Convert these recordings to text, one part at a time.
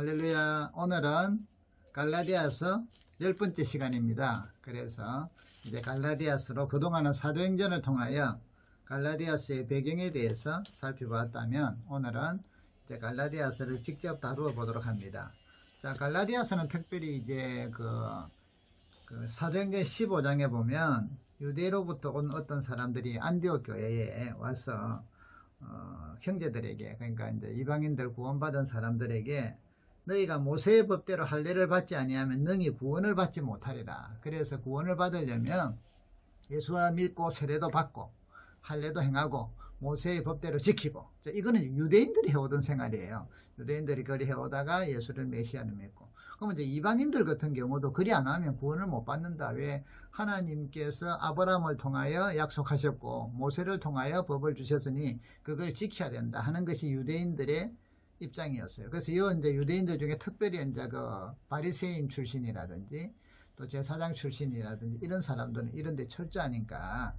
할렐루야. 오늘은 갈라디아서 10번째 시간입니다. 그래서 이제 갈라디아서로 그동안은 사도행전을 통하여 갈라디아서의 배경에 대해서 살펴보았다면 오늘은 이제 갈라디아서를 직접 다루어 보도록 합니다. 자, 갈라디아서는 특별히 이제 그 사도행전 15장에 보면 유대로부터 온 어떤 사람들이 안디옥 교회에 와서 형제들에게, 그러니까 이제 이방인들 구원받은 사람들에게 너희가 모세의 법대로 할례를 받지 아니하면 능히 구원을 받지 못하리라. 그래서 구원을 받으려면 예수와 믿고 세례도 받고 할례도 행하고 모세의 법대로 지키고, 이거는 유대인들이 해오던 생활이에요. 유대인들이 그리 해오다가 예수를 메시아로 믿고, 그러면 이제 이방인들 같은 경우도 그리 안 하면 구원을 못 받는다. 왜? 하나님께서 아브라함을 통하여 약속하셨고 모세를 통하여 법을 주셨으니 그걸 지켜야 된다 하는 것이 유대인들의 입장이었어요. 그래서 이제 유대인들 중에 특별히 이제 그 바리새인 출신이라든지 또 제사장 출신이라든지 이런 사람들은 이런 데 철저하니까,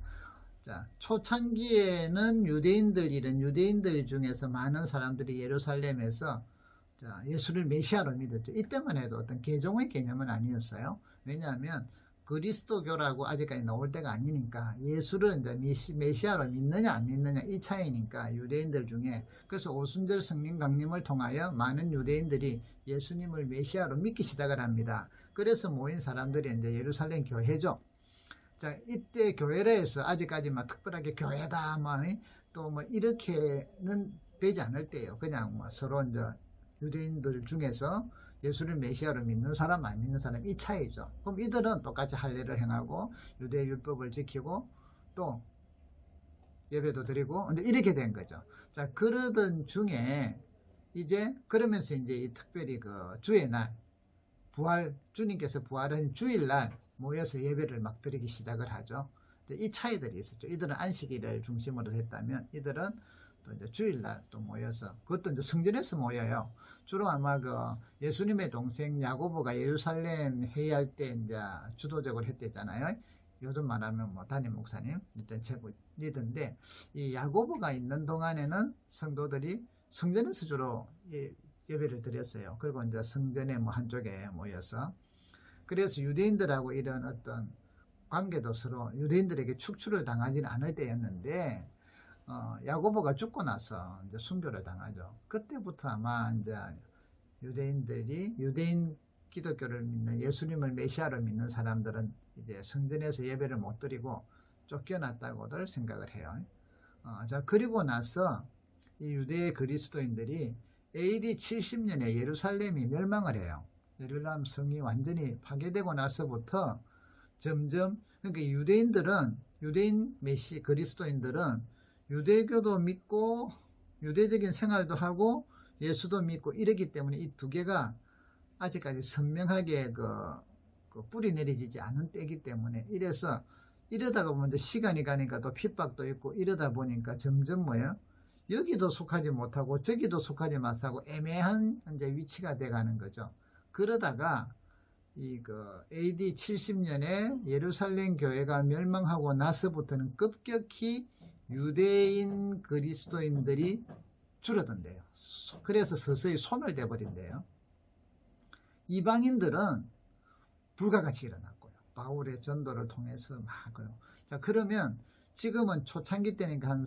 자, 초창기에는 유대인들 중에서 많은 사람들이 예루살렘에서 예수를 메시아로 믿었죠. 이때만 해도 어떤 개종의 개념은 아니었어요. 왜냐하면 그리스도교라고 아직까지 나올 때가 아니니까 예수를 이제 메시아로 믿느냐 안 믿느냐 이 차이니까 유대인들 중에. 그래서 오순절 성령 강림을 통하여 많은 유대인들이 예수님을 메시아로 믿기 시작을 합니다. 그래서 모인 사람들이 이제 예루살렘 교회죠. 자, 이때 교회라 해서 아직까지 막 특별하게 교회다 또 이렇게는 되지 않을 때예요. 그냥 서로 이제 유대인들 중에서 예수를 메시아로 믿는 사람 안 믿는 사람 이 차이죠. 그럼 이들은 똑같이 할례를 행하고 유대 율법을 지키고 또 예배도 드리고 이렇게 된 거죠. 자, 그러던 중에 이제 그러면서 이제 특별히 그 주의 날 주님께서 부활한 주일날 모여서 예배를 막 드리기 시작을 하죠. 이 차이들이 있었죠. 이들은 안식일을 중심으로 했다면 이들은 또 이제 주일날 또 모여서, 그것도 이제 성전에서 모여요. 주로 아마 그 예수님의 동생 야고보가 예루살렘 회의할 때 이제 주도적으로 했댔잖아요. 요즘 말하면 담임 목사님 일단 최고 리더인데, 이 야고보가 있는 동안에는 성도들이 성전에서 주로 예배를 드렸어요. 그리고 이제 성전의 한쪽에 모여서, 그래서 유대인들하고 이런 어떤 관계도 서로 유대인들에게 축출을 당하지는 않을 때였는데, 야고보가 죽고 나서 이제 순교를 당하죠. 그때부터 아마 이제 유대인 기독교를 믿는 예수님을 메시아로 믿는 사람들은 이제 성전에서 예배를 못 드리고 쫓겨났다고들 생각을 해요. 자, 그리고 나서 이 유대 그리스도인들이 AD 70년에 예루살렘이 멸망을 해요. 예루살렘 성이 완전히 파괴되고 나서부터 점점, 그러니까 유대인 그리스도인들은 유대교도 믿고 유대적인 생활도 하고 예수도 믿고 이러기 때문에 이 두 개가 아직까지 선명하게 그 뿌리 내리지 않은 때이기 때문에, 이러다가 보면 이제 시간이 가니까 또 핍박도 있고 이러다 보니까 점점 여기도 속하지 못하고 저기도 속하지 못하고 애매한 이제 위치가 돼 가는 거죠. 그러다가 AD 70년에 예루살렘 교회가 멸망하고 나서부터는 급격히 유대인 그리스도인들이 줄어든대요. 그래서 서서히 소멸돼 버린대요. 이방인들은 불가같이 일어났고요. 바울의 전도를 통해서 자, 그러면 지금은 초창기 때니까 한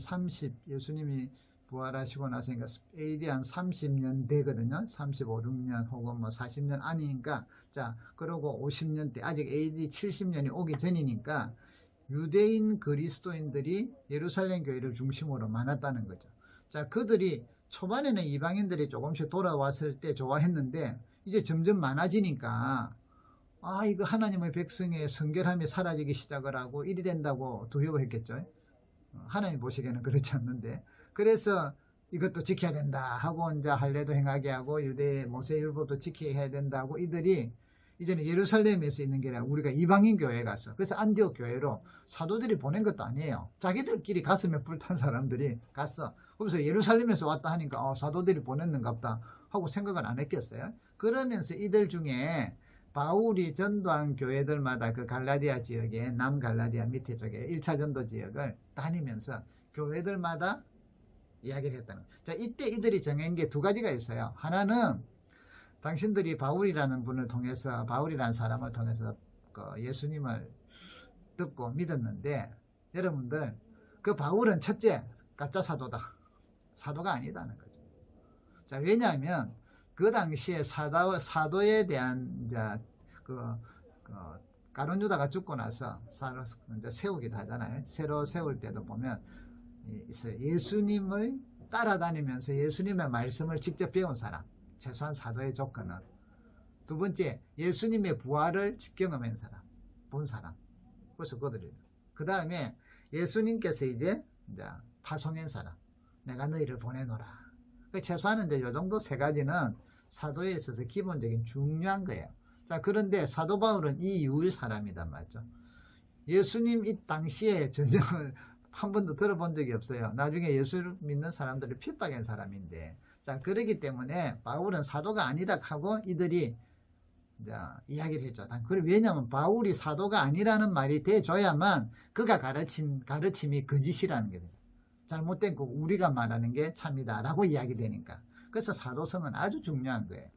예수님이 부활하시고 나서니까 AD 한 30년 되거든요. 35, 6년 혹은 40년 아니니까, 자, 그러고 50년대, 아직 AD 70년이 오기 전이니까 유대인 그리스도인들이 예루살렘 교회를 중심으로 많았다는 거죠. 자, 그들이 초반에는 이방인들이 조금씩 돌아왔을 때 좋아했는데 이제 점점 많아지니까 이거 하나님의 백성의 성결함이 사라지기 시작을 하고 일이 된다고 두려워했겠죠. 하나님 보시기에는 그렇지 않는데, 그래서 이것도 지켜야 된다 하고 이제 할례도 행하게 하고 유대 모세율법도 지켜야 된다고 이들이 이제는 예루살렘에서 있는 게 아니라 우리가 이방인 교회에 갔어. 그래서 안디옥 교회로 사도들이 보낸 것도 아니에요. 자기들끼리 가슴에 불탄 사람들이 갔어. 그래서 예루살렘에서 왔다 하니까 사도들이 보냈는가 보다 하고 생각은 안 했겠어요. 그러면서 이들 중에 바울이 전도한 교회들마다 그 갈라디아 지역에, 남갈라디아 밑에 쪽에 1차 전도 지역을 다니면서 교회들마다 이야기를 했다는 거예요. 자, 이때 이들이 정한 게 두 가지가 있어요. 하나는 당신들이 바울이라는 분을 통해서, 바울이라는 사람을 통해서 그 예수님을 듣고 믿었는데, 여러분들 그 바울은 첫째 가짜 사도다. 사도가 아니다는 거죠. 자, 왜냐하면 그 당시에 사도에 대한 가룟 유다가 죽고 나서 이제 세우기도 하잖아요. 새로 세울 때도 보면 있어요. 예수님을 따라다니면서 예수님의 말씀을 직접 배운 사람, 최소한 사도의 조건은. 두 번째, 예수님의 부활을 경험한 사람, 본 사람. 그래서 그들이. 그 다음에 예수님께서 이제 파송한 사람, 내가 너희를 보내노라. 최소한 이제 요 정도 세 가지는 사도에 있어서 기본적인 중요한 거예요. 자, 그런데 사도 바울은 이 이후의 사람이단 말이죠. 예수님 이 당시에 전혀 한 번도 들어본 적이 없어요. 나중에 예수를 믿는 사람들을 핍박한 사람인데, 자, 그러기 때문에 바울은 사도가 아니라 하고 이들이 이야기를 했죠. 왜냐하면 바울이 사도가 아니라는 말이 돼줘야만 그가 가르친 가르침이 거짓이라는 거예요. 잘못된 거 우리가 말하는 게 참이다 라고 이야기되니까. 그래서 사도성은 아주 중요한 거예요.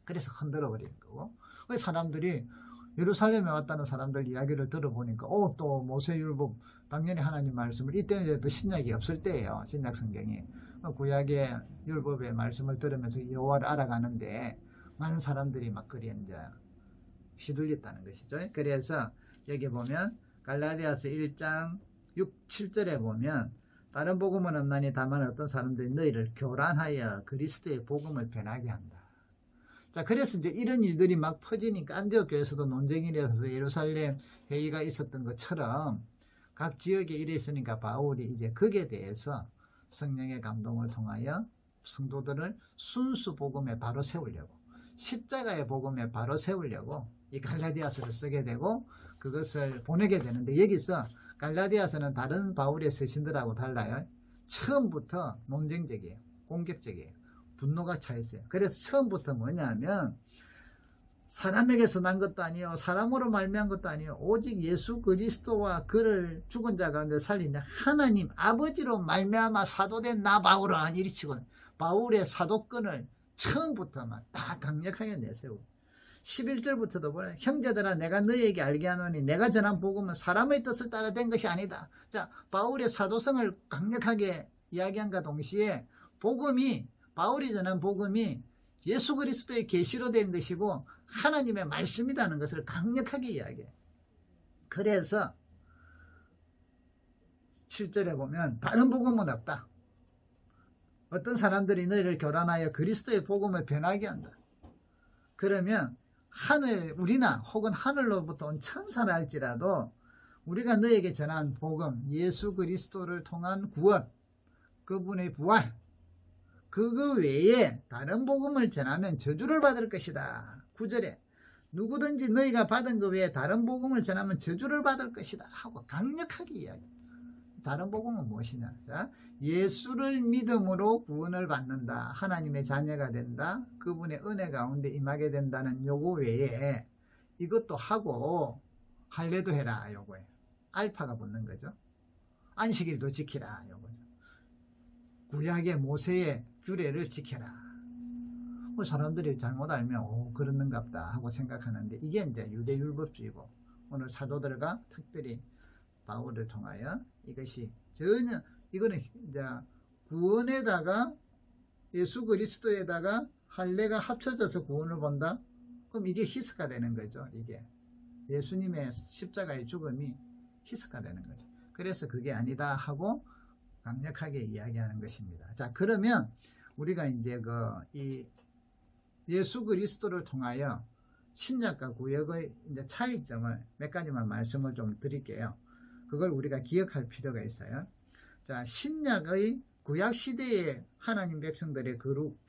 그래서 흔들어 버리는 거고, 사람들이 예루살렘에 왔다는 사람들 이야기를 들어보니까 또 모세율법 당연히 하나님 말씀을, 이때는 또 신약이 없을 때예요. 신약 성경이. 구약의 율법의 말씀을 들으면서 여호와를 알아가는데 많은 사람들이 막 그리 이제 휘둘렸다는 것이죠. 그래서 여기 보면 갈라디아서 1장 6, 7절에 보면 다른 복음은 없나니 다만 어떤 사람들이 너희를 교란하여 그리스도의 복음을 변하게 한다. 자, 그래서 이제 이런 일들이 막 퍼지니까 안디옥 교회에서도 논쟁이 일어서서 예루살렘 회의가 있었던 것처럼 각 지역에 이래 있으니까 바울이 이제 거기에 대해서 성령의 감동을 통하여 성도들을 순수 복음에 바로 세우려고, 십자가의 복음에 바로 세우려고 이 갈라디아서를 쓰게 되고 그것을 보내게 되는데, 여기서 갈라디아서는 다른 바울의 서신들하고 달라요. 처음부터 논쟁적이에요. 공격적이에요. 분노가 차 있어요. 그래서 처음부터 뭐냐면 사람에게서 난 것도 아니요, 사람으로 말미암은 것도 아니요, 오직 예수 그리스도와 그를 죽은 자 가운데 살린 하나님 아버지로 말미암아 사도된 나 바울은 이리치고, 바울의 사도권을 처음부터 막 다 강력하게 내세우고, 11절부터도 보래. 형제들아, 내가 너희에게 알게 하노니 내가 전한 복음은 사람의 뜻을 따라 된 것이 아니다. 자, 바울의 사도성을 강력하게 이야기한과 동시에 바울이 전한 복음이 예수 그리스도의 계시로 된 것이고 하나님의 말씀이라는 것을 강력하게 이야기해. 그래서 7절에 보면 다른 복음은 없다. 어떤 사람들이 너희를 교란하여 그리스도의 복음을 변하게 한다. 그러면 우리나 혹은 하늘로부터 온 천사라 할지라도 우리가 너에게 전한 복음, 예수 그리스도를 통한 구원, 그분의 부활, 그거 외에 다른 복음을 전하면 저주를 받을 것이다. 9절에 누구든지 너희가 받은 것 외에 다른 복음을 전하면 저주를 받을 것이다 하고 강력하게 이야기해요. 다른 복음은 무엇이냐? 자, 예수를 믿음으로 구원을 받는다, 하나님의 자녀가 된다, 그분의 은혜 가운데 임하게 된다는 요거 외에 이것도 하고 할례도 해라 요거예요. 알파가 붙는 거죠. 안식일도 지키라 요거죠. 구약의 모세의 규례를 지켜라. 사람들이 잘못 알면 그러는갑다 하고 생각하는데, 이게 이제 유대율법주의고, 오늘 사도들과 특별히 바울을 통하여 이것이 전혀, 이거는 이제 구원에다가 예수 그리스도에다가 할례가 합쳐져서 구원을 본다? 그럼 이게 희석가 되는 거죠. 이게 예수님의 십자가의 죽음이 희석가 되는 거죠. 그래서 그게 아니다 하고 강력하게 이야기하는 것입니다. 자, 그러면 우리가 이제 이 예수 그리스도를 통하여 신약과 구약의 이제 차이점을 몇 가지만 말씀을 좀 드릴게요. 그걸 우리가 기억할 필요가 있어요. 자, 신약의 구약 시대의 하나님 백성들의 거룩,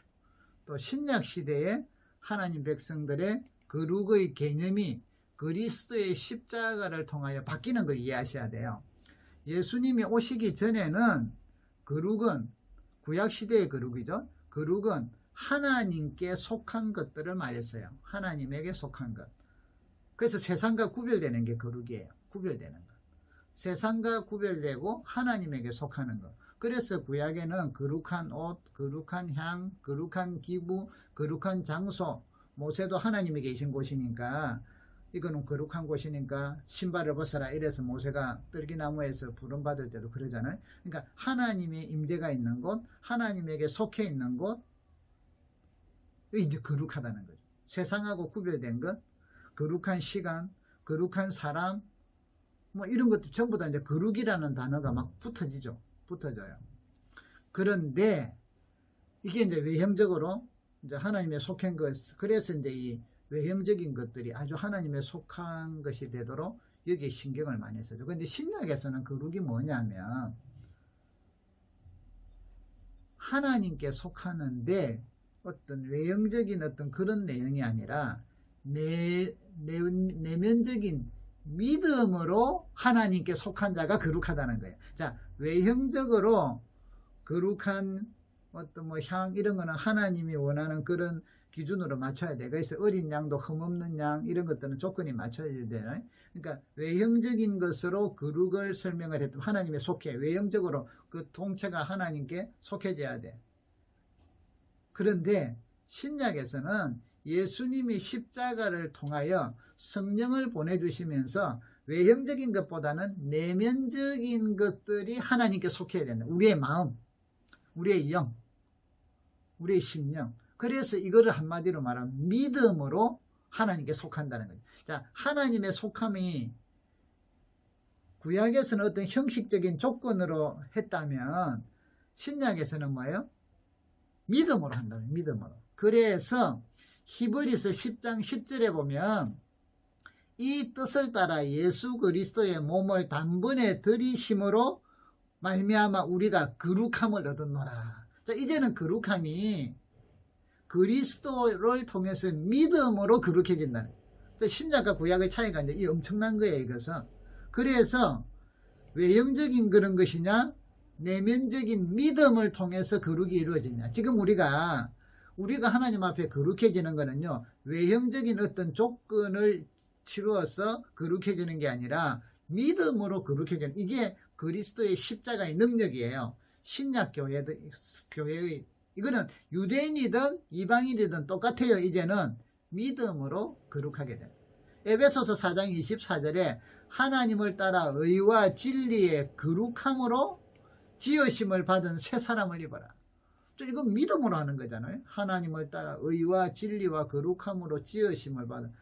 또 신약 시대의 하나님 백성들의 거룩의 개념이 그리스도의 십자가를 통하여 바뀌는 걸 이해하셔야 돼요. 예수님이 오시기 전에는 거룩은 구약 시대의 거룩이죠. 거룩은 하나님께 속한 것들을 말했어요. 하나님에게 속한 것. 그래서 세상과 구별되는 게 거룩이에요. 구별되는 것. 세상과 구별되고 하나님에게 속하는 것. 그래서 구약에는 거룩한 옷, 거룩한 향, 거룩한 기구, 거룩한 장소, 모세도 하나님이 계신 곳이니까 이거는 거룩한 곳이니까 신발을 벗어라 이래서 모세가 떨기나무에서 부름받을 때도 그러잖아요. 그러니까 하나님의 임재가 있는 곳, 하나님에게 속해 있는 곳, 이제 거룩하다는 거죠. 세상하고 구별된 것, 거룩한 시간, 거룩한 사람, 뭐 이런 것도 전부 다 이제 거룩이라는 단어가 막 붙어져요. 그런데 이게 이제 외형적으로 이제 하나님의 속한 것, 그래서 이제 이 외형적인 것들이 아주 하나님의 속한 것이 되도록 여기에 신경을 많이 써죠. 그런데 신약에서는 거룩이 뭐냐면 하나님께 속하는데 어떤 외형적인 어떤 그런 내용이 아니라 내면적인 믿음으로 하나님께 속한 자가 거룩하다는 거예요. 자, 외형적으로 거룩한 어떤 뭐 향 이런 거는 하나님이 원하는 그런 기준으로 맞춰야 돼. 그래서 어린 양도 흠없는 양 이런 것들은 조건이 맞춰야 되잖아요. 그러니까 외형적인 것으로 거룩을 설명을 했던 하나님의 속해 외형적으로 그 통체가 하나님께 속해져야 돼. 그런데 신약에서는 예수님이 십자가를 통하여 성령을 보내주시면서 외형적인 것보다는 내면적인 것들이 하나님께 속해야 된다. 우리의 마음, 우리의 영, 우리의 심령. 그래서 이거를 한마디로 말하면 믿음으로 하나님께 속한다는 거죠. 자, 하나님의 속함이 구약에서는 어떤 형식적인 조건으로 했다면 신약에서는 뭐예요? 믿음으로 한다는 거예요. 믿음으로. 그래서 히브리서 10장 10절에 보면 이 뜻을 따라 예수 그리스도의 몸을 단번에 들이심으로 말미암아 우리가 거룩함을 얻었노라. 자, 이제는 거룩함이 그리스도를 통해서 믿음으로 거룩해진다는 거예요. 신약과 구약의 차이가 이제 이 엄청난 거예요, 이것은. 그래서 외형적인 그런 것이냐, 내면적인 믿음을 통해서 거룩이 이루어지냐. 지금 우리가 하나님 앞에 거룩해지는 거는요, 외형적인 어떤 조건을 치루어서 거룩해지는 게 아니라 믿음으로 거룩해지는, 이게 그리스도의 십자가의 능력이에요. 신약 교회의 이거는 유대인이든 이방인이든 똑같아요. 이제는 믿음으로 거룩하게 됩니다. 에베소서 4장 24절에 하나님을 따라 의와 진리의 거룩함으로 지으심을 받은 새 사람을 입어라. 이건 믿음으로 하는 거잖아요. 하나님을 따라 의와 진리와 거룩함으로 지으심을 받은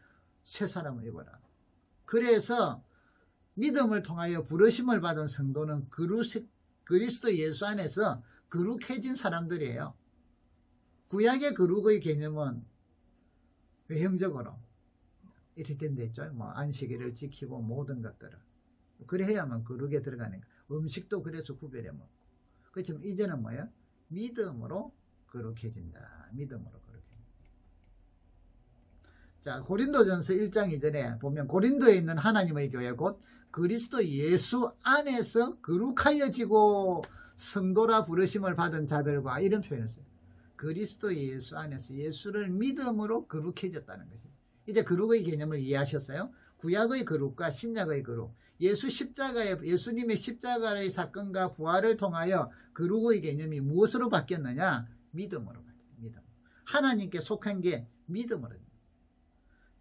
새 사람을 입어라. 그래서 믿음을 통하여 부르심을 받은 성도는 그리스도 예수 안에서 거룩해진 사람들이에요. 구약의 거룩의 개념은 외형적으로 이렇게 된데 있죠. 뭐 안식일을 지키고 모든 것들을. 그래야만 거룩에 들어가니까. 음식도 그래서 구별해 먹고. 그렇지만 이제는 뭐야? 믿음으로 거룩해진다. 믿음으로 거룩해진다. 자, 고린도전서 1장 2절에 보면 고린도에 있는 하나님의 교회 곧 그리스도 예수 안에서 거룩하여지고 성도라 부르심을 받은 자들과 이런 표현을 써요. 그리스도 예수 안에서 예수를 믿음으로 거룩해졌다는 것이죠. 이제 거룩의 개념을 이해하셨어요? 구약의 거룩과 신약의 거룩. 예수님의 십자가의 사건과 부활을 통하여 거룩의 개념이 무엇으로 바뀌었느냐? 믿음으로 바뀌었어요. 믿음. 하나님께 속한 게 믿음으로.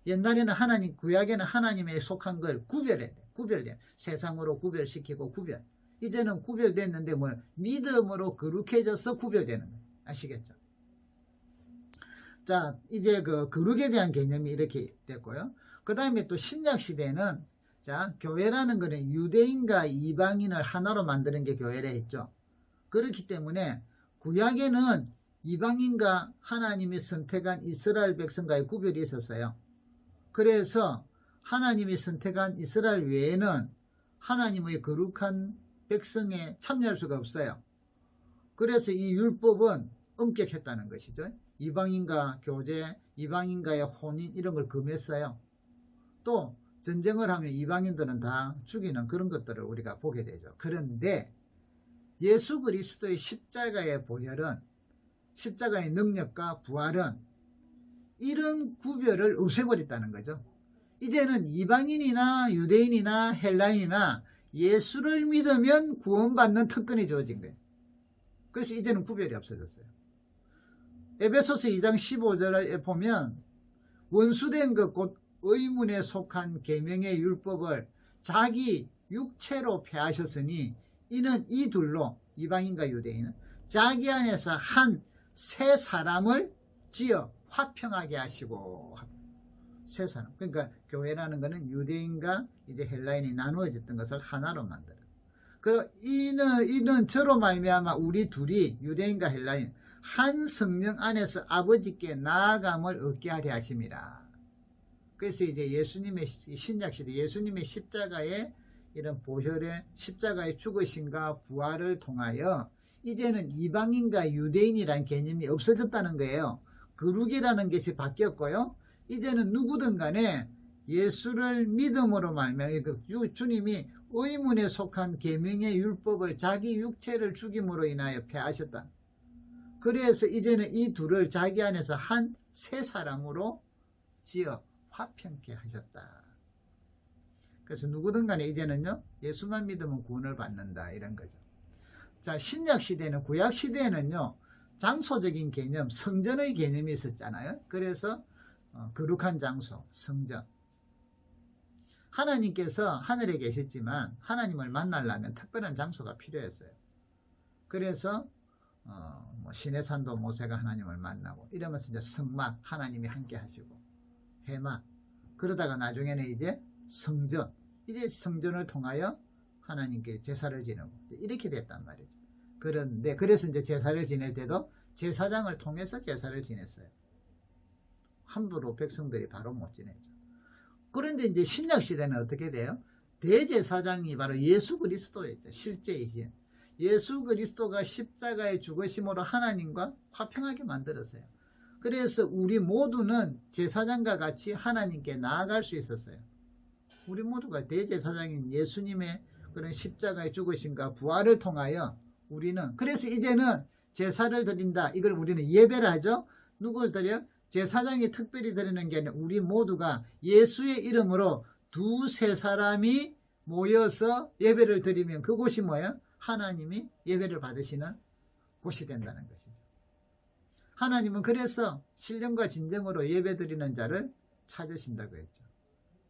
옛날에는 구약에는 하나님에 속한 걸 구별해야 돼. 구별돼. 세상으로 구별시키고 구별. 이제는 구별됐는데 뭘 믿음으로 거룩해져서 구별되는 거예요. 아시겠죠? 자, 이제 그 거룩에 대한 개념이 이렇게 됐고요. 그 다음에 또 신약 시대는 자, 교회라는 거는 유대인과 이방인을 하나로 만드는 게 교회라 했죠. 그렇기 때문에 구약에는 이방인과 하나님이 선택한 이스라엘 백성과의 구별이 있었어요. 그래서 하나님이 선택한 이스라엘 외에는 하나님의 거룩한 백성에 참여할 수가 없어요. 그래서 이 율법은 엄격했다는 것이죠. 이방인과 교제, 이방인과의 혼인 이런 걸 금했어요. 또 전쟁을 하면 이방인들은 다 죽이는 그런 것들을 우리가 보게 되죠. 그런데 예수 그리스도의 십자가의 보혈은, 십자가의 능력과 부활은 이런 구별을 없애버렸다는 거죠. 이제는 이방인이나 유대인이나 헬라인이나 예수를 믿으면 구원받는 특권이 주어진 거예요. 그래서 이제는 구별이 없어졌어요. 에베소서 2장 15절에 보면 원수된 것 곧 의문에 속한 계명의 율법을 자기 육체로 폐하셨으니 이는 이 둘로 이방인과 유대인은 자기 안에서 한 새 사람을 지어 화평하게 하시고. 새 사람. 그러니까 교회라는 것은 유대인과 이제 헬라인이 나누어졌던 것을 하나로 만들어. 그 이는 저로 말미암아 우리 둘이 유대인과 헬라인 한 성령 안에서 아버지께 나아감을 얻게 하려 하심이라. 그래서 이제 예수님의 신약시대 예수님의 십자가의 이런 보혈의 십자가의 죽으심과 부활을 통하여 이제는 이방인과 유대인이란 개념이 없어졌다는 거예요. 거룩이라는 것이 바뀌었고요. 이제는 누구든 간에 예수를 믿음으로 말미암아 주님이 의문에 속한 계명의 율법을 자기 육체를 죽임으로 인하여 폐하셨다. 그래서 이제는 이 둘을 자기 안에서 한 새 사람으로 지어 화평케 하셨다. 그래서 누구든 간에 이제는요, 예수만 믿으면 구원을 받는다, 이런 거죠. 자, 신약 시대는, 구약 시대에는요, 장소적인 개념, 성전의 개념이 있었잖아요. 그래서 거룩한 장소, 성전. 하나님께서 하늘에 계셨지만 하나님을 만나려면 특별한 장소가 필요했어요. 그래서 뭐 시내산도 모세가 하나님을 만나고 이러면서 이제 성막 하나님이 함께 하시고 회막, 그러다가 나중에는 이제 성전, 이제 성전을 통하여 하나님께 제사를 지내고 이렇게 됐단 말이죠. 그런데 그래서 이제 제사를 지낼 때도 제사장을 통해서 제사를 지냈어요. 함부로 백성들이 바로 못 지내죠. 그런데 이제 신약 시대는 어떻게 돼요? 대제사장이 바로 예수 그리스도였죠. 실제이신 예수 그리스도가 십자가의 죽으심으로 하나님과 화평하게 만들었어요. 그래서 우리 모두는 제사장과 같이 하나님께 나아갈 수 있었어요. 우리 모두가 대제사장인 예수님의 그런 십자가의 죽으심과 부활을 통하여 우리는, 그래서 이제는 제사를 드린다, 이걸 우리는 예배를 하죠. 누굴 드려? 제사장이 특별히 드리는 게 아니라 우리 모두가 예수의 이름으로 두세 사람이 모여서 예배를 드리면 그곳이 뭐야? 하나님이 예배를 받으시는 곳이 된다는 것이죠. 하나님은 그래서 신령과 진정으로 예배드리는 자를 찾으신다고 했죠.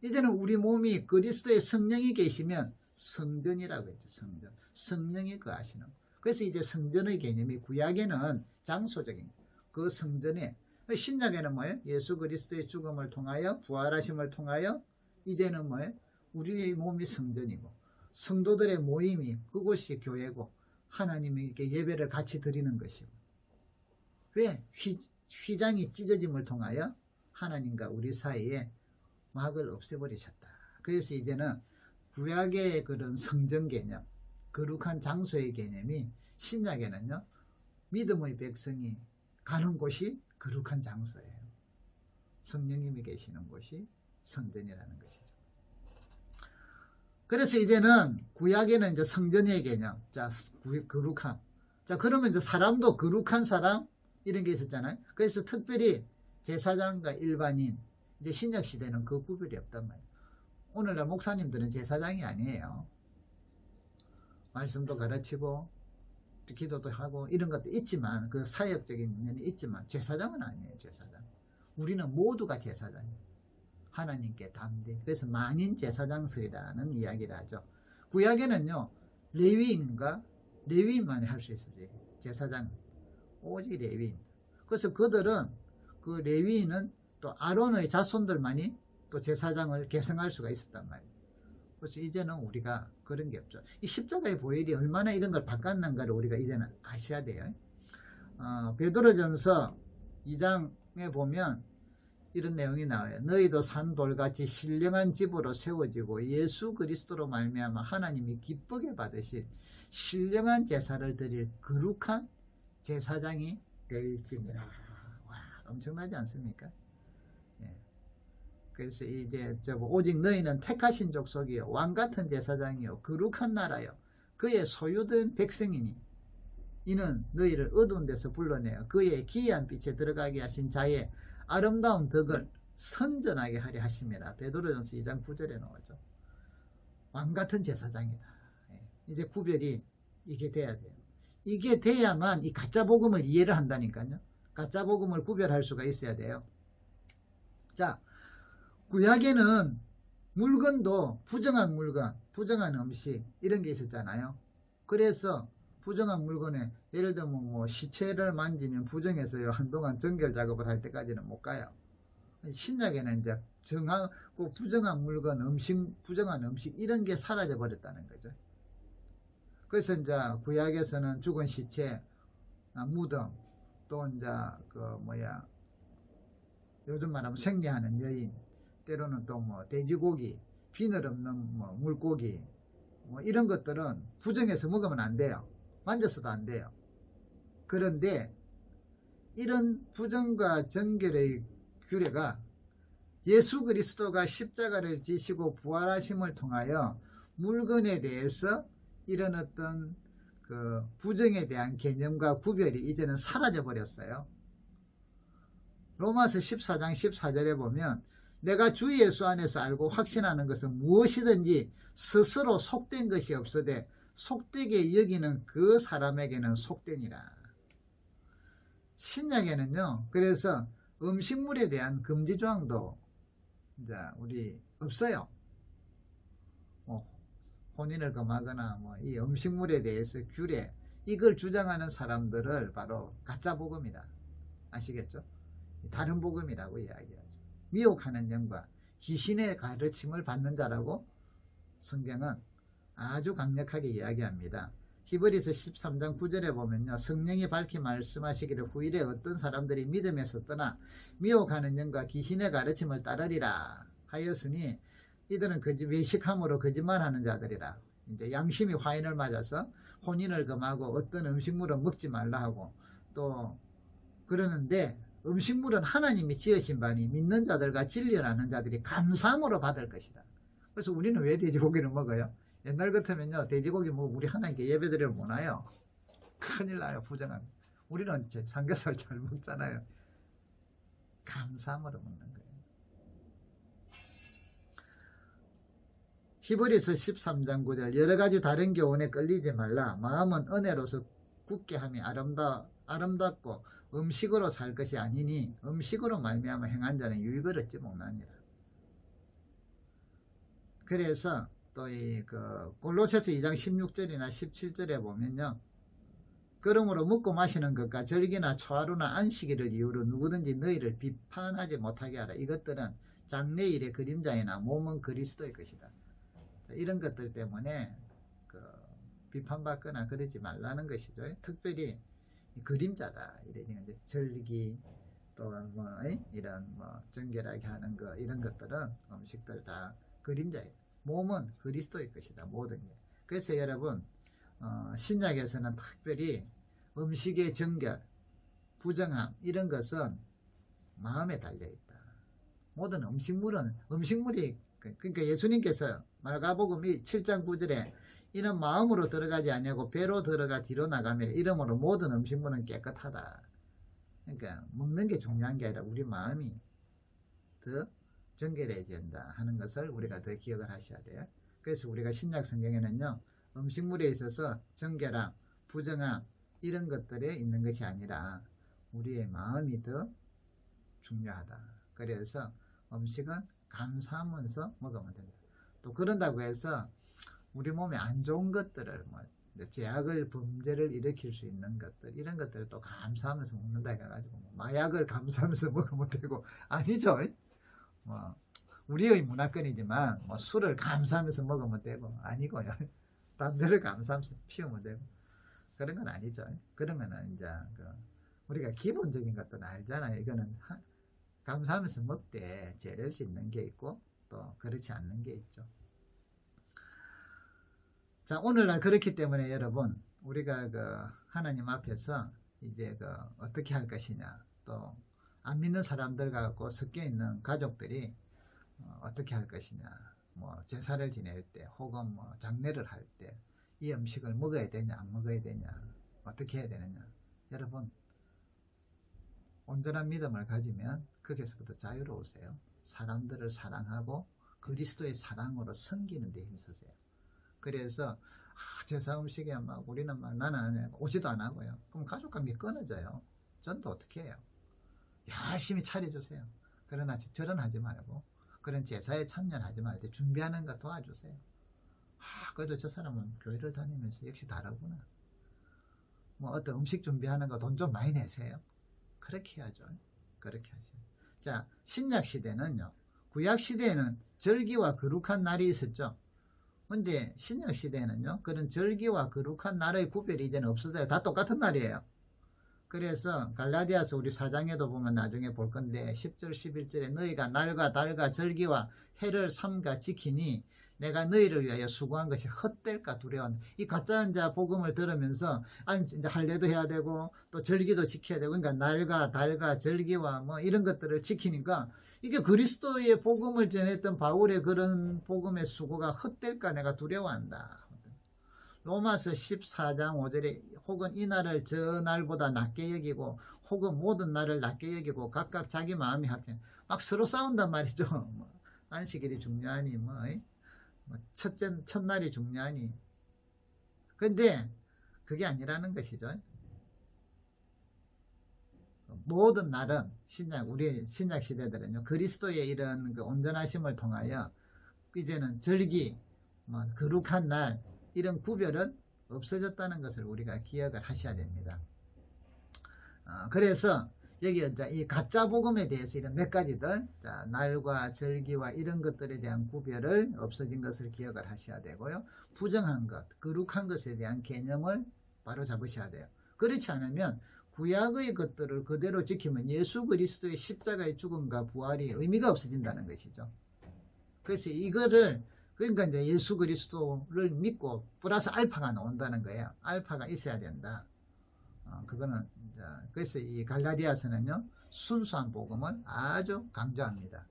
이제는 우리 몸이 그리스도의 성령이 계시면 성전이라고 했죠. 성전. 성령이 거하시는. 그래서 이제 성전의 개념이 구약에는 장소적인 그 성전에, 신약에는 뭐예요? 예수 그리스도의 죽음을 통하여 부활하심을 통하여 이제는 뭐예요? 우리의 몸이 성전이고 성도들의 모임이 그곳이 교회고 하나님이 이렇게 예배를 같이 드리는 것이고. 왜? 휘장이 찢어짐을 통하여 하나님과 우리 사이에 막을 없애버리셨다. 그래서 이제는 구약의 그런 성전 개념, 거룩한 장소의 개념이 신약에는요, 믿음의 백성이 가는 곳이 거룩한 장소예요. 성령님이 계시는 곳이 성전이라는 것이죠. 그래서 이제는 구약에는 이제 성전의 개념, 자, 거룩함. 자, 그러면 이제 사람도 거룩한 사람, 이런 게 있었잖아요. 그래서 특별히 제사장과 일반인, 이제 신약 시대는 그 구별이 없단 말이에요. 오늘날 목사님들은 제사장이 아니에요. 말씀도 가르치고 기도도 하고 이런 것도 있지만, 그 사역적인 면이 있지만 제사장은 아니에요. 제사장. 우리는 모두가 제사장이에요. 하나님께 담대. 그래서 만인 제사장설이라는 이야기를 하죠. 구약에는요, 레위인과 레위인만이 할 수 있어요. 제사장. 오직 레위인. 그래서 그들은, 그 레위인은 또 아론의 자손들만이 또 제사장을 계승할 수가 있었단 말이에요. 그래서 이제는 우리가 그런 게 없죠. 이 십자가의 보혈이 얼마나 이런 걸 바꿨는가를 우리가 이제는 아셔야 돼요. 베드로전서 2장에 보면 이런 내용이 나와요. 너희도 산돌같이 신령한 집으로 세워지고 예수 그리스도로 말미암아 하나님이 기쁘게 받으실 신령한 제사를 드릴 거룩한 제사장이 될지니라. 와, 엄청나지 않습니까? 예. 그래서 이제 오직 너희는 택하신 족속이요 왕같은 제사장이요 거룩한 나라요 그의 소유된 백성이니 이는 너희를 어두운 데서 불러내어 그의 기이한 빛에 들어가게 하신 자의 아름다운 덕을 선전하게 하려 하심이라. 베드로전서 2장 9절에 나오죠. 왕 같은 제사장이다. 예. 이제 구별이 이게 돼야 돼요. 이게 돼야만 이 가짜 복음을 이해를 한다니까요. 가짜 복음을 구별할 수가 있어야 돼요. 자, 구약에는 물건도 부정한 물건, 부정한 음식 이런 게 있었잖아요. 그래서 부정한 물건에 예를 들면 뭐 시체를 만지면 부정해서요 한동안 정결 작업을 할 때까지는 못 가요. 신약에는 이제 정하고 부정한 물건, 부정한 음식 이런 게 사라져 버렸다는 거죠. 그래서 이제 구약에서는 죽은 시체, 무덤, 또 이제 요즘 말하면 생리하는 여인, 때로는 또 뭐 돼지고기, 비늘 없는 뭐 물고기, 뭐 이런 것들은 부정해서 먹으면 안 돼요. 만져서도 안 돼요. 그런데 이런 부정과 정결의 규례가 예수 그리스도가 십자가를 지시고 부활하심을 통하여 물건에 대해서 이런 어떤 그 부정에 대한 개념과 구별이 이제는 사라져 버렸어요. 로마서 14장 14절에 보면 내가 주 예수 안에서 알고 확신하는 것은 무엇이든지 스스로 속된 것이 없으되 속되게 여기는 그 사람에게는 속되니라. 신약에는요. 그래서 음식물에 대한 금지 조항도 이제 우리 없어요. 뭐 혼인을 금하거나 뭐 이 음식물에 대해서 규례 이걸 주장하는 사람들을 바로 가짜 복음이라 아시겠죠? 다른 복음이라고 이야기하죠. 미혹하는 영과 귀신의 가르침을 받는 자라고 성경은 아주 강력하게 이야기합니다. 히브리서 13장 9절에 보면요. 성령이 밝히 말씀하시기를 후일에 어떤 사람들이 믿음에서 떠나 미혹하는 영과 귀신의 가르침을 따르리라 하였으니 이들은 외식함으로 거짓말하는 자들이라. 이제 양심이 화인을 맞아서 혼인을 금하고 어떤 음식물은 먹지 말라 하고 또 그러는데 음식물은 하나님이 지으신 바니 믿는 자들과 진리를 아는 자들이 감사함으로 받을 것이다. 그래서 우리는 왜 돼지고기를 먹어요? 옛날 같으면요 돼지고기 먹으면 우리 하나님께 예배드리러 못 와요. 큰일 나요. 부정합니다. 우리는 삼겹살 잘 먹잖아요. 감사함으로 먹는 거예요. 히브리서 13장 9절 여러가지 다른 교훈에 끌리지 말라. 마음은 은혜로서 굳게 함이 아름답고 음식으로 살 것이 아니니 음식으로 말미암아 행한 자는 유익을 얻지 못하니라. 그래서 또 이 골로새서 2장 16절이나 17절에 보면요. 그러므로 먹고 마시는 것과 절기나 초하루나 안식일을 이유로 누구든지 너희를 비판하지 못하게 하라. 이것들은 장래일의 그림자이나 몸은 그리스도의 것이다. 이런 것들 때문에 비판받거나 그러지 말라는 것이죠. 특별히 그림자다. 이제 절기 또 뭐 이런 뭐 정결하게 하는 거 이런 것들은 음식들 다 그림자예요. 몸은 그리스도의 것이다. 모든 게. 그래서 여러분 신약에서는 특별히 음식의 정결, 부정함 이런 것은 마음에 달려있다. 모든 음식물이 그러니까 예수님께서 마가복음 7장 9절에 이는 마음으로 들어가지 아니하고 배로 들어가 뒤로 나가며 이러므로 모든 음식물은 깨끗하다. 그러니까 먹는 게 중요한 게 아니라 우리 마음이 더 정결해져야 된다 하는 것을 우리가 더 기억을 하셔야 돼요. 그래서 우리가 신약 성경에는요. 음식물에 있어서 정결함, 부정함 이런 것들에 있는 것이 아니라 우리의 마음이 더 중요하다. 그래서 음식은 감사하면서 먹으면 된다. 또 그런다고 해서 우리 몸에 안 좋은 것들을 제약을 범죄를 일으킬 수 있는 것들 이런 것들을 또 감사하면서 먹는다 해가지고 마약을 감사하면서 먹으면 되고 아니죠. 우리의 문화권이지만 술을 감사하면서 먹으면 되고 아니고요. 담배를 감사하면서 피우면 되고 그런 건 아니죠. 그런 거는 이제 우리가 기본적인 것들은 알잖아요. 이거는 감사하면서 먹되 죄를 짓는 게 있고 또 그렇지 않는 게 있죠. 자, 오늘날 그렇기 때문에 여러분 우리가 하나님 앞에서 이제 어떻게 할 것이냐 또 안 믿는 사람들 갖고 섞여 있는 가족들이 어떻게 할 것이냐 뭐 제사를 지낼 때 혹은 뭐 장례를 할 때 이 음식을 먹어야 되냐 안 먹어야 되냐 어떻게 해야 되느냐 여러분 온전한 믿음을 가지면 거기서부터 자유로우세요. 사람들을 사랑하고 그리스도의 사랑으로 섬기는 데 힘쓰세요. 그래서 제사 음식에 막 우리는 막 나는 오지도 안 하고요. 그럼 가족 관계 끊어져요. 전도 어떻게 해요? 열심히 차려주세요. 그러나 절은 하지 말고 그런 제사에 참여하지 말고 준비하는 거 도와주세요. 그래도 저 사람은 교회를 다니면서 역시 다르구나. 뭐 어떤 음식 준비하는 거 돈 좀 많이 내세요. 그렇게 해야죠. 그렇게 하죠. 자, 신약 시대는요. 구약 시대에는 절기와 거룩한 날이 있었죠. 근데 신약 시대에는요. 그런 절기와 거룩한 날의 구별이 이제는 없어져요. 다 똑같은 날이에요. 그래서 갈라디아서 우리 4장에도 보면 나중에 볼 건데 10절 11절에 너희가 날과 달과 절기와 해를 삼가 지키니 내가 너희를 위하여 수고한 것이 헛될까 두려운 이 가짜 이제 복음을 들으면서 이제 할례도 해야 되고 또 절기도 지켜야 되고 그러니까 날과 달과 절기와 뭐 이런 것들을 지키니까 이게 그리스도의 복음을 전했던 바울의 그런 복음의 수고가 헛될까 내가 두려워한다. 로마서 14장 5절에 혹은 이 날을 저 날보다 낮게 여기고 혹은 모든 날을 낮게 여기고 각각 자기 마음이 합친 막 서로 싸운단 말이죠. 뭐 안식일이 중요하니 첫날이 중요하니 근데 그게 아니라는 것이죠. 모든 날은 우리 신약 시대들은요 그리스도의 이런 그 온전하심을 통하여 이제는 절기 거룩한 날 이런 구별은 없어졌다는 것을 우리가 기억을 하셔야 됩니다. 그래서 여기 이제 이 가짜 복음에 대해서 이런 몇 가지들 날과 절기와 이런 것들에 대한 구별을 없어진 것을 기억을 하셔야 되고요. 부정한 것, 거룩한 것에 대한 개념을 바로 잡으셔야 돼요. 그렇지 않으면 구약의 것들을 그대로 지키면 예수 그리스도의 십자가의 죽음과 부활이 의미가 없어진다는 것이죠. 그래서 이거를 그러니까 이제 예수 그리스도를 믿고 플러스 알파가 나온다는 거예요. 알파가 있어야 된다. 그거는 이제 그래서 이 갈라디아서는요 순수한 복음을 아주 강조합니다.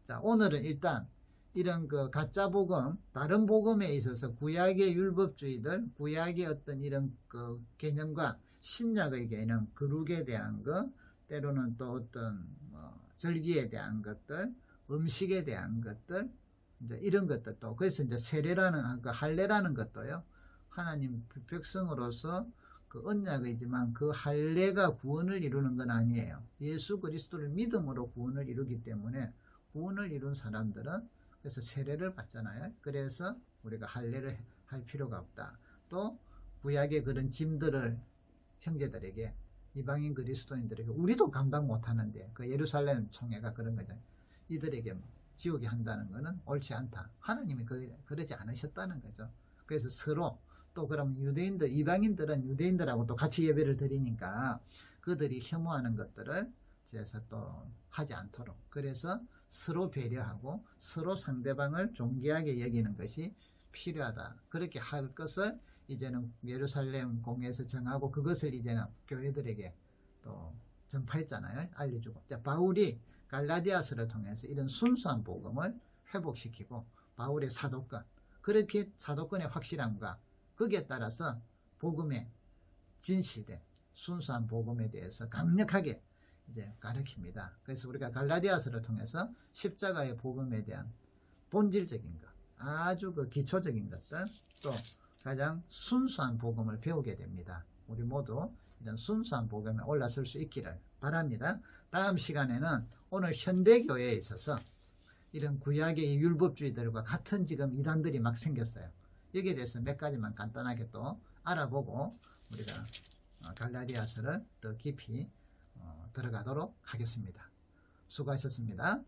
자, 오늘은 일단 이런 그 가짜 복음, 다른 복음에 있어서 구약의 율법주의들, 구약의 어떤 이런 그 개념과 신약의 개념, 거룩에 대한 것, 때로는 또 어떤 절기에 대한 것들, 음식에 대한 것들, 이제 이런 것들도 그래서 이제 세례라는 그 할례라는 것도요 하나님 백성으로서 그 언약이지만 그 할례가 구원을 이루는 건 아니에요. 예수 그리스도를 믿음으로 구원을 이루기 때문에 구원을 이룬 사람들은 그래서 세례를 받잖아요. 그래서 우리가 할례를 할 필요가 없다. 또 구약의 그런 짐들을 형제들에게 이방인 그리스도인들에게 우리도 감당 못하는데 그 예루살렘 총회가 그런 거죠. 이들에게 지우게 한다는 것은 옳지 않다. 하나님이 그러지 않으셨다는 거죠. 그래서 서로 또 그럼 유대인들, 이방인들은 유대인들하고 또 같이 예배를 드리니까 그들이 혐오하는 것들을 그래서 또 하지 않도록 그래서 서로 배려하고 서로 상대방을 존귀하게 여기는 것이 필요하다. 그렇게 할 것을 이제는 예루살렘 공회에서 정하고 그것을 이제는 교회들에게 또 전파했잖아요. 알려주고. 바울이 갈라디아서를 통해서 이런 순수한 복음을 회복시키고 바울의 사도권 그렇게 사도권의 확실함과 거기에 따라서 복음의 진실된 순수한 복음에 대해서 강력하게 이제 가르칩니다. 그래서 우리가 갈라디아서를 통해서 십자가의 복음에 대한 본질적인 것, 아주 그 기초적인 것들, 또 가장 순수한 복음을 배우게 됩니다. 우리 모두 이런 순수한 복음에 올라설 수 있기를 바랍니다. 다음 시간에는 오늘 현대교회에 있어서 이런 구약의 율법주의들과 같은 지금 이단들이 막 생겼어요. 여기에 대해서 몇 가지만 간단하게 또 알아보고 우리가 갈라디아서를 더 깊이 들어가도록 하겠습니다. 수고하셨습니다.